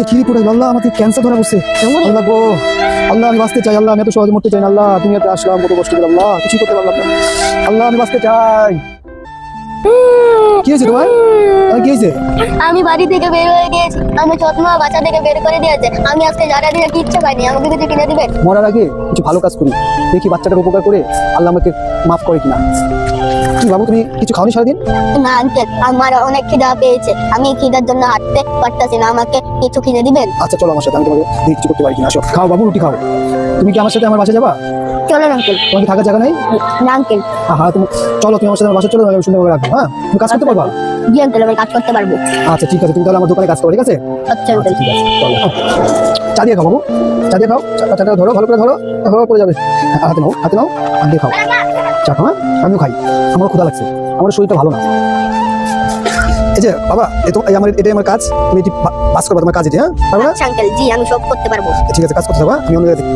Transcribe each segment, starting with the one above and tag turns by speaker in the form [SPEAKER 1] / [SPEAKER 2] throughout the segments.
[SPEAKER 1] পেটে খিরি পড়ে আল্লাহ আমাকে ক্যান্সার ধরা বসছে আল্লাহ গো আল্লাহ আমি বাঁচতে চাই আল্লাহ আমি এত সহজে মরতে চাই না আল্লাহ তুমি এত আসলাম কত কষ্ট করে আল্লাহ কিছু করতে পারলাম না আল্লাহ আমি বাঁচতে চাই কি হয়েছে তোমার কি হয়েছে
[SPEAKER 2] আমি বাড়ি থেকে বের হয়ে গিয়েছি আমি চশমা বাচ্চা থেকে বের করে দিয়েছে আমি আজকে যারা দিয়ে কিচ্ছু পাইনি আমাকে কিছু কিনে দিবেন
[SPEAKER 1] মরার আগে কিছু ভালো কাজ করি দেখি বাচ্চাটার উপকার করে আল্লাহ আমাকে মাফ করে কিনা কি বাবু তুমি কিছু খাওনি সারাদিন
[SPEAKER 2] না আঙ্কেল আমার অনেক খিদা পেয়েছে আমি খিদার জন্য হাঁটতে পারতাছি না আমাকে কিছু কিনে দিবেন
[SPEAKER 1] আচ্ছা চলো আমার সাথে আমি তোমাকে দেখি কিছু করতে পারি কিনা আসো খাও বাবু রুটি খাও তুমি কি আমার সাথে আমার বাসায় যাবা
[SPEAKER 2] চলেন আঙ্কেল
[SPEAKER 1] তোমার কি থাকার জায়গা নেই
[SPEAKER 2] না আঙ্কেল
[SPEAKER 1] হ্যাঁ তুমি চলো তুমি আমার সাথে আমার বাসায় চলো আমি সুন্দরভাবে রাখবো হ্যাঁ তুমি কাজ করতে পারবা
[SPEAKER 2] জি আঙ্কেল আমি কাজ করতে পারবো
[SPEAKER 1] আচ্ছা ঠিক আছে তুমি তাহলে আমার দোকানে কাজ করো ঠিক আছে
[SPEAKER 2] আচ্ছা আঙ্কেল
[SPEAKER 1] ঠিক আছে চলো চা দিয়ে খাও বাবু চা দিয়ে খাও চাটা ধরো ভালো করে ধরো ধরো পড়ে যাবে হাতে নাও আর দিয়ে খাও চা খাও হ্যাঁ আমিও খাই আমার ক্ষুধা লাগছে আমার শরীরটা ভালো না এই যে বাবা এটাই আমার কাজ তুমি এটি বাস করবা তোমার কাজ এটি হ্যাঁ পারবে না
[SPEAKER 2] আচ্ছা আঙ্কেল জি আমি সব করতে পারবো
[SPEAKER 1] ঠিক আছে কাজ করতে যাবা আমি অন্য জায়গায়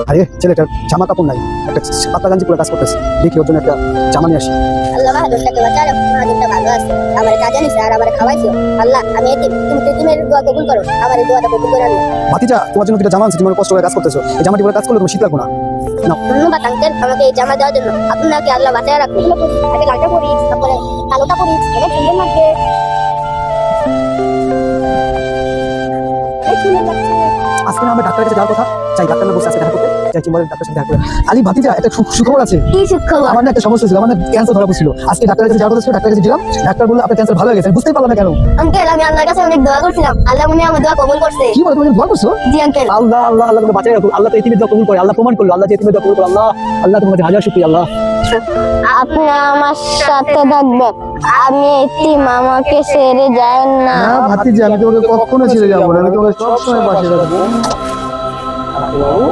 [SPEAKER 1] আরে ছেলেটার জামা কাপড় নাই একটা পাতলা গাঞ্জি পরে কাজ করতেছে দেখি ওর জন্য একটা জামা নিয়ে আসি
[SPEAKER 2] আল্লাহ বাহাদুরটাকে বাঁচাও বাহাদুরটা ভালো আছে আমার কাজে নিছে আর আমার খাওয়াইছো আল্লাহ আমি এতিম তুমি এতিমের দোয়া কবুল করো আমার এই দোয়াটা কবুল করে আনো
[SPEAKER 1] ভাতিজা তোমার জন্য দুটো জামা আনছি তুমি কষ্ট করে কাজ করতেছো এই জামাটি পরে কাজ করলে তুমি শীত লাগবে না
[SPEAKER 2] ধন্যবাদ আঙ্কেল আমাকে এই জামা দেওয়ার জন্য আপনাকে আল্লাহ বাঁচায় রাখুন আগে লালটা পরি তারপরে কালোটা পরি অনেক সুন্দর লাগছে
[SPEAKER 1] আজকে না আমরা ডাক্তারের কাছে যাওয়ার কথা চাই ডাক্তার না বসে আজকে দেখা করতে চাই চিম্বলের ডাক্তার সাথে দেখা করে আলি ভাতিজা একটা সুখবর আছে
[SPEAKER 2] কি সুখবর
[SPEAKER 1] আমার না একটা সমস্যা ছিল আমার না ক্যান্সার ধরা পড়ছিল আজকে ডাক্তারের কাছে যাওয়ার কথা ছিল ডাক্তারের কাছে গেলাম ডাক্তার বলল আপনার ক্যান্সার ভালো হয়ে গেছে বুঝতেই পারলাম না কেন
[SPEAKER 2] আঙ্কেল আমি আল্লাহর কাছে অনেক দোয়া করছিলাম আল্লাহ মনে আমার দোয়া কবুল করছে
[SPEAKER 1] কি বলো তুমি দোয়া করছো
[SPEAKER 2] জি আঙ্কেল
[SPEAKER 1] আল্লাহ আল্লাহ আল্লাহ তোমাকে বাঁচাই রাখুন আল্লাহ তো ইতিমের দোয়া কবুল করে আল্লাহ প্রমাণ করলো আল্লাহ যে ইতিমের দোয়া কবুল করে আল্লাহ আল্লাহ তোমার কাছে হাজার শুকরিয়া আল্লাহ
[SPEAKER 2] আপনি আমার সাথে থাকবেন আমি এতিম আমাকে ছেড়ে যায়েন না
[SPEAKER 1] না ভাতিজা আমি তোমাকে কখনো ছেড়ে যাবো না আমি তোমাকে সবসময় পাশে রাখবো বাবু